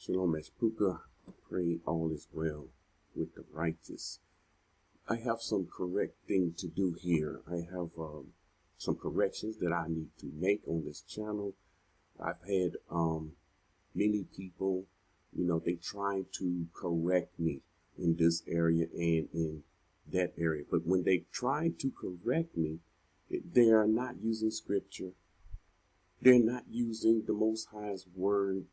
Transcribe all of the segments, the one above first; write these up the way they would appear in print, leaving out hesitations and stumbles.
Shalom, Meshpuka. Pray all is well with the righteous. I have some correcting to do here. I have some corrections that I need to make on this channel. I've had many people, they trying to correct me in this area and in that area. But when they try to correct me, they are not using scripture. They're not using the Most High's word.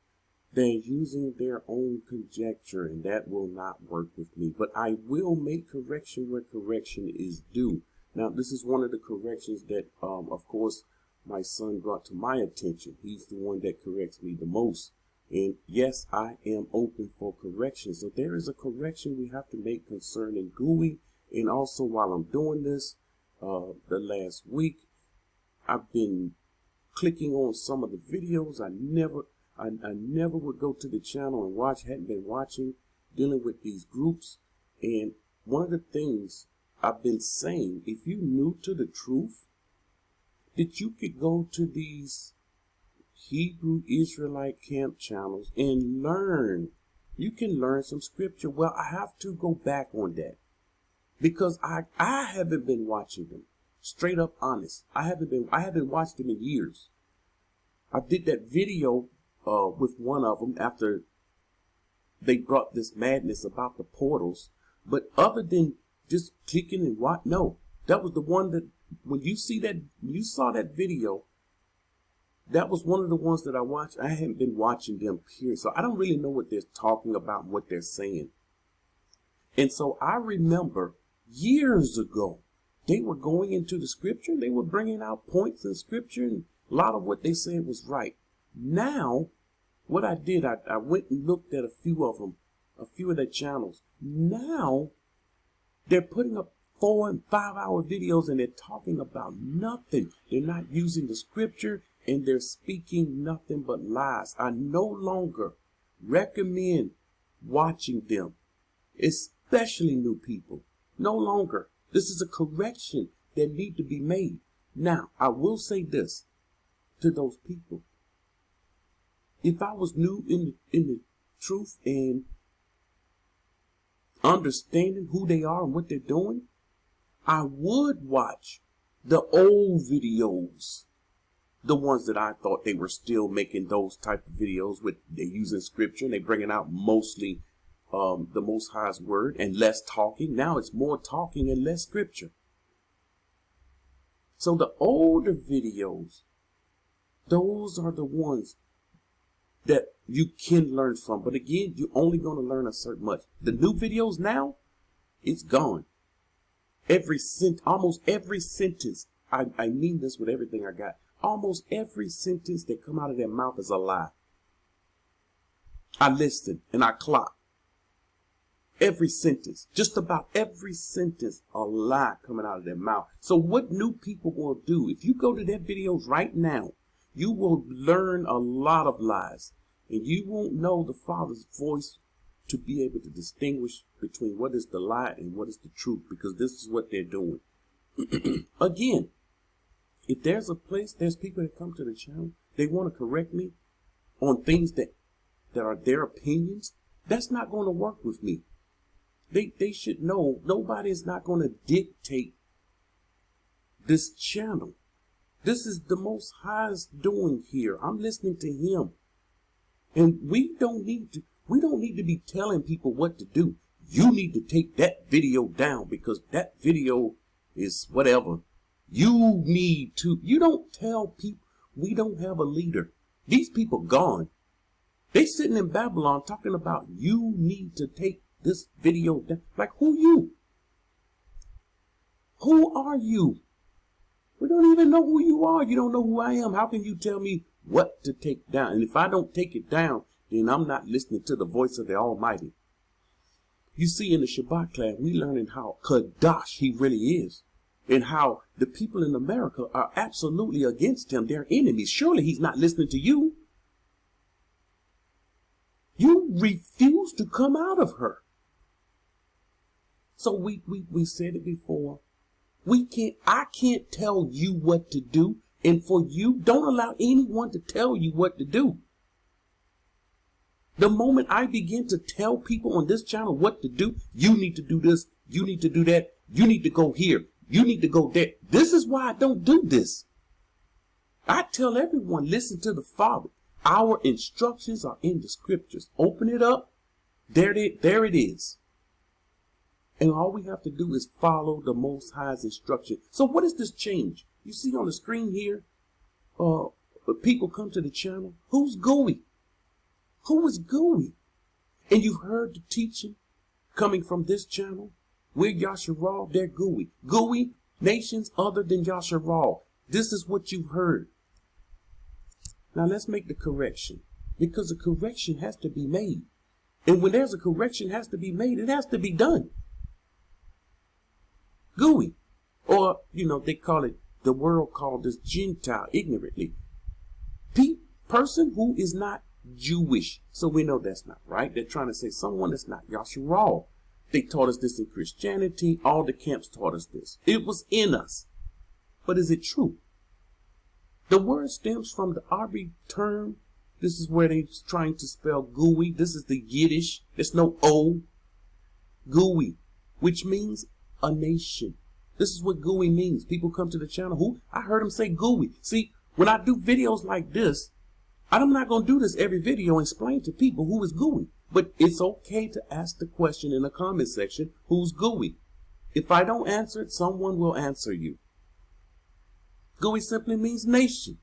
They're using their own conjecture, and that will not work with me. But I will make correction where correction is due. Now, this is one of the corrections that, of course, my son brought to my attention. He's the one that corrects me the most. And yes, I am open for correction. So there is a correction we have to make concerning gooey. And also, while I'm doing this, the last week, I've been clicking on some of the videos. I never would go to the channel and watch, hadn't been watching, dealing with these groups. And one of the things I've been saying, if you're new to the truth, that you could go to these Hebrew Israelite camp channels and learn. You can learn some scripture. Well, I have to go back on that because I haven't been watching them. Straight up honest. I haven't watched them in years. I did that video with one of them after they brought this madness about the portals. But other than just clicking and what? No, that was the one that when you saw that video, that was one of the ones that I watched. I haven't been watching them, period. So I don't really know what they're talking about and what they're saying. And so I remember years ago, they were going into the scripture. They were bringing out points in scripture, and a lot of what they said was right. Now, what I did, I went and looked at a few of them, a few of their channels. Now, they're putting up 4 and 5 hour videos and they're talking about nothing. They're not using the scripture and they're speaking nothing but lies. I no longer recommend watching them, especially new people. No longer. This is a correction that need to be made. Now, I will say this to those people. If I was new in the truth and understanding who they are and what they're doing, I would watch the old videos, the ones that I thought they were still making those type of videos with they're using scripture and they're bringing out mostly the Most High's word and less talking. Now it's more talking and less scripture. So the older videos, those are the ones that you can learn from. But again, you're only going to learn a certain much. The new videos now, it's gone. Almost every sentence, I mean this with everything I got. Almost every sentence that come out of their mouth is a lie. I listen and I clock. Every sentence, just about every sentence, a lie coming out of their mouth. So what new people will do, if you go to their videos right now, you will learn a lot of lies. And you won't know the Father's voice to be able to distinguish between what is the lie and what is the truth. Because this is what they're doing. Again, if there's a place, there's people that come to the channel, they want to correct me on things that are their opinions, that's not going to work with me. They should know nobody is not going to dictate this channel. This is the Most High's doing here. I'm listening to him. And we don't need to be telling people what to do. You need to take that video down because that video is whatever. You don't tell people. We don't have a leader. These people gone. They sitting in Babylon talking about you need to take this video down. Like, who you? Who are you? We don't even know who you are. You don't know who I am. How can you tell me what to take down? And if I don't take it down, then I'm not listening to the voice of the Almighty. You see, in the Shabbat class, we learning how Kadash he really is. And how the people in America are absolutely against him. They're enemies. Surely he's not listening to you. You refuse to come out of her. So we said it before. I can't tell you what to do. And for you, don't allow anyone to tell you what to do. The moment I begin to tell people on this channel what to do, you need to do this, you need to do that, you need to go here, you need to go there. This is why I don't do this. I tell everyone, listen to the Father. Our instructions are in the scriptures. Open it up. There it is. And all we have to do is follow the Most High's instruction. So what is this change? You see on the screen here, people come to the channel. Who's gooey? Who is gooey? And you've heard the teaching coming from this channel. We're Yasharal, they're gooey. Gooey nations other than Yasharal. This is what you've heard. Now let's make the correction, because the correction has to be made. And when there's a correction has to be made, it has to be done. Gooey. Or, they call it, the world called this Gentile ignorantly. Person who is not Jewish. So we know that's not right. They're trying to say someone that's not Yasharal. They taught us this in Christianity. All the camps taught us this. It was in us. But is it true? The word stems from the Arabic term. This is where they're trying to spell gooey. This is the Yiddish. There's no O. Gooey, which means a nation. This is what gooey means. People come to the channel. I heard them say gooey. See, when I do videos like this, I'm not going to do this every video and explain to people who is gooey. But it's okay to ask the question in the comment section, who's gooey? If I don't answer it, someone will answer you. Gooey simply means nation.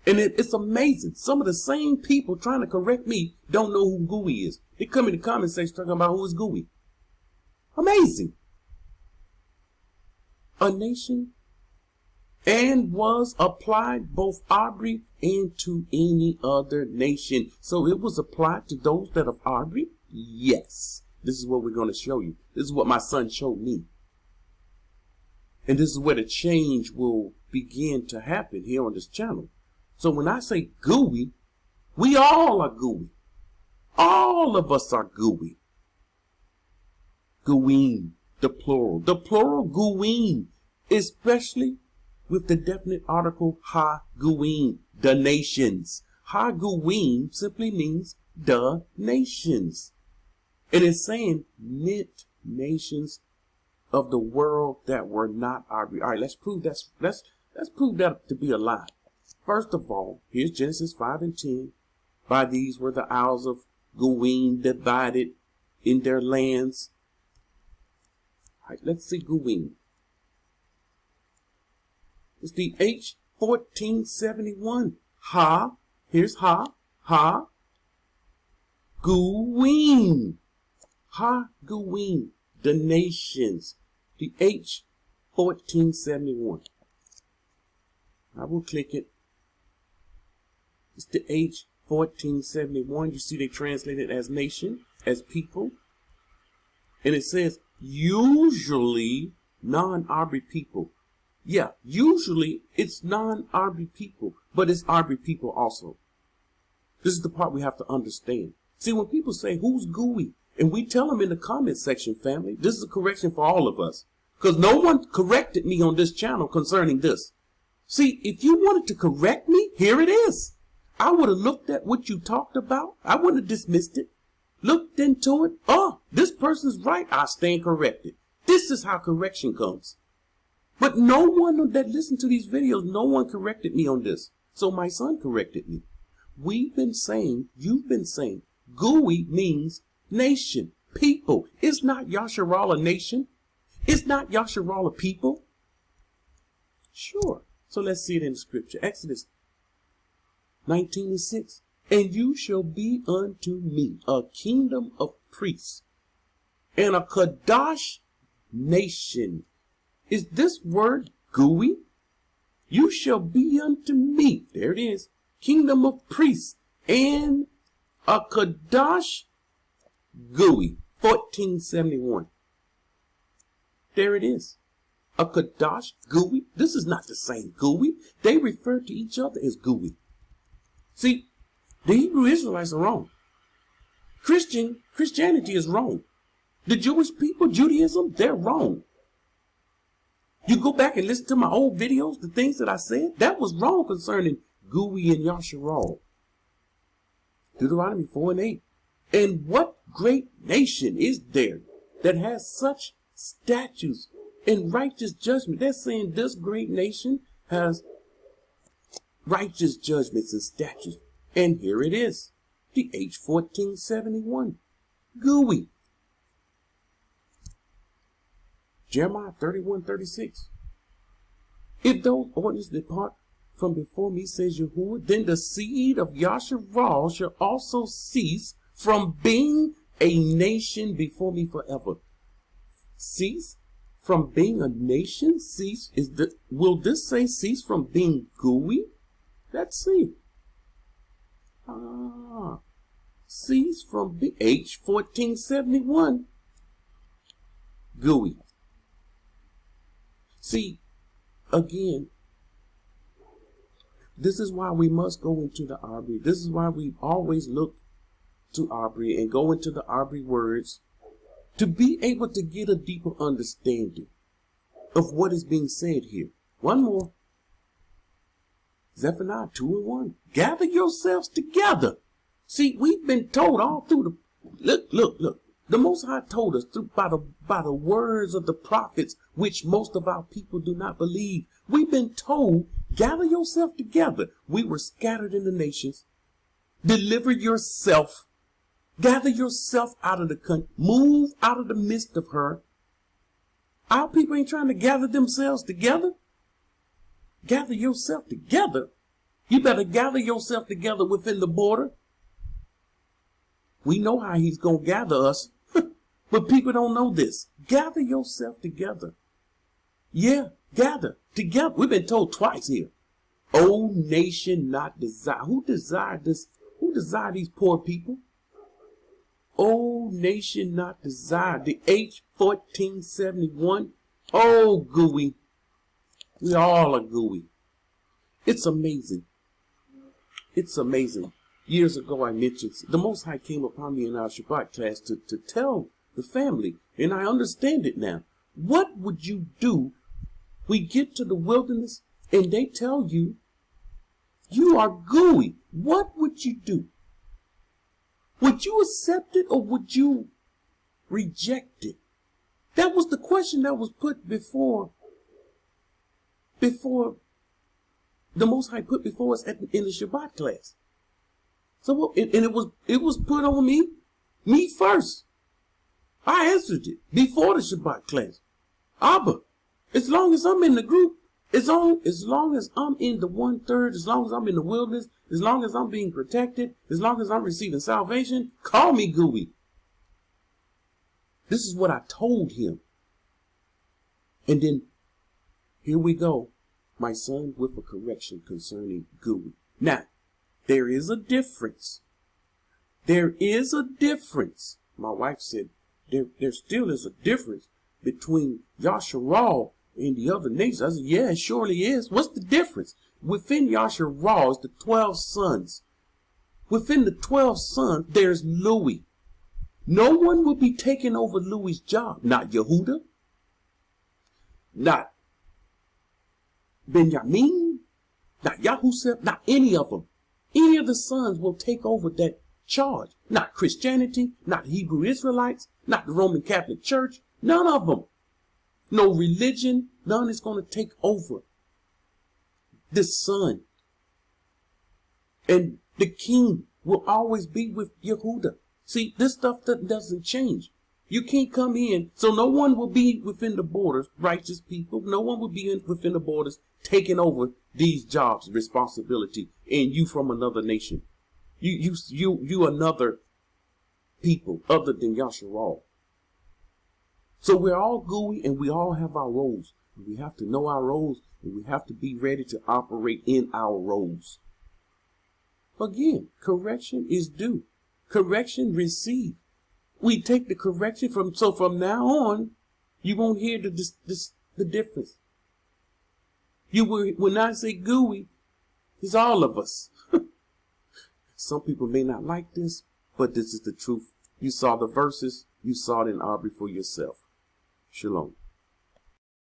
And it's amazing. Some of the same people trying to correct me don't know who gooey is. They come in the comment section talking about who is gooey. Amazing. A nation, and was applied both Aubrey and to any other nation. So it was applied to those that of Aubrey? Yes. This is what we're going to show you. This is what my son showed me. And this is where the change will begin to happen here on this channel. So when I say gooey, we all are gooey. All of us are gooey. Gooeen, the plural. The plural gooeen, especially with the definite article ha-gooeen, the nations. Ha-gooeen simply means the nations. And it's saying meant nations of the world that were not Aubrey. All right, let's prove let's prove that to be a lie. First of all, here's Genesis 5:10. By these were the isles of Gooeen divided in their lands. All right, let's see Gooeen. It's the H1471. Ha, here's ha, Gooeen. Ha, Gooeen, the nations. The H1471. I will click it. It's the H1471. You see they translate it as nation, as people. And it says usually non-Aubrey people. Yeah, usually it's non-Aubrey people, but it's Aubrey people also. This is the part we have to understand. See, when people say, who's gooey? And we tell them in the comment section, family, this is a correction for all of us. Because no one corrected me on this channel concerning this. See, if you wanted to correct me, here it is. I would have looked at what you talked about. I wouldn't have dismissed it. Looked into it. Oh, this person's right. I stand corrected. This is how correction comes. But no one that listened to these videos, no one corrected me on this. So my son corrected me. We've been saying, you've been saying, gooey means nation, people. It's not Yasharal a nation. It's not Yasharal a people. Sure. So let's see it in the scripture. Exodus 19:6. And you shall be unto me a kingdom of priests and a Kadash nation. Is this word gooey? You shall be unto me. There it is. Kingdom of priests and a Kadash gooey. 1471. There it is. A Kadash gooey. This is not the same gooey. They refer to each other as gooey. See, the Hebrew Israelites are wrong. Christianity is wrong. The Jewish people, Judaism, they're wrong. You go back and listen to my old videos, the things that I said, that was wrong concerning gooey and Yasharal. Deuteronomy 4:8. And what great nation is there that has such statutes and righteous judgment? They're saying this great nation has righteous judgments and statutes. And here it is, the H1471, gooey. Jeremiah 31:36. If those ordinances depart from before me, says Yahuah, then the seed of Yasharal shall also cease from being a nation before me forever. Cease from being a nation? Cease will this say cease from being gooey? Let's see. Cease from being H1471, gooey. See, again, this is why we must go into the Aubrey. This is why we always look to Aubrey and go into the Aubrey words to be able to get a deeper understanding of what is being said here. One more. Zephaniah 2:1. Gather yourselves together. See, we've been told all through the look. The Most High told us by the words of the prophets, which most of our people do not believe. We've been told, gather yourself together. We were scattered in the nations. Deliver yourself. Gather yourself out of the country. Move out of the midst of her. Our people ain't trying to gather themselves together. Gather yourself together. You better gather yourself together within the border. We know how he's going to gather us, but people don't know this. Gather yourself together. Yeah, gather together. We've been told twice here. O nation not desire. Who desired this? Who desired these poor people? O nation not desired. The H1471. Oh, gooey. We all are gooey. It's amazing. It's amazing. Years ago, I mentioned the Most High came upon me in our Shabbat class to tell the family, and I understand it now. What would you do? We get to the wilderness, and they tell you, you are gooey. What would you do? Would you accept it, or would you reject it? That was the question that was put before the Most High put before us in the Shabbat class. So, and it was put on me first. I answered it before the Shabbat class. Abba, as long as I'm in the group, as long as I'm in the 1/3, as long as I'm in the wilderness, as long as I'm being protected, as long as I'm receiving salvation, call me gooey. This is what I told him. And then, here we go, my son, with a correction concerning gooey. Now, there is a difference. There is a difference. My wife said there still is a difference between Yasharal and the other nations. I said, yeah, it surely is. What's the difference? Within Yasharal is the 12 sons. Within the 12 sons, there's Louis. No one will be taking over Louis's job. Not Yehudah. Not Benjamin. Not Yahusef. Not any of them. Any of the sons will take over that charge. Not Christianity, not Hebrew Israelites, not the Roman Catholic Church. None of them. No religion. None is going to take over this son. And the king will always be with Yehudah. See, this stuff doesn't change. You can't come in. So no one will be within the borders, righteous people. No one will be within the borders taking over these jobs, responsibility, and you from another nation. You another people other than Yasharal. So we're all gooey and we all have our roles. And we have to know our roles and we have to be ready to operate in our roles. Again, correction is due. Correction received. We take the correction from now on, you won't hear the difference. You will not say gooey. It's all of us. Some people may not like this, but this is the truth. You saw the verses. You saw it in Aubrey for yourself. Shalom.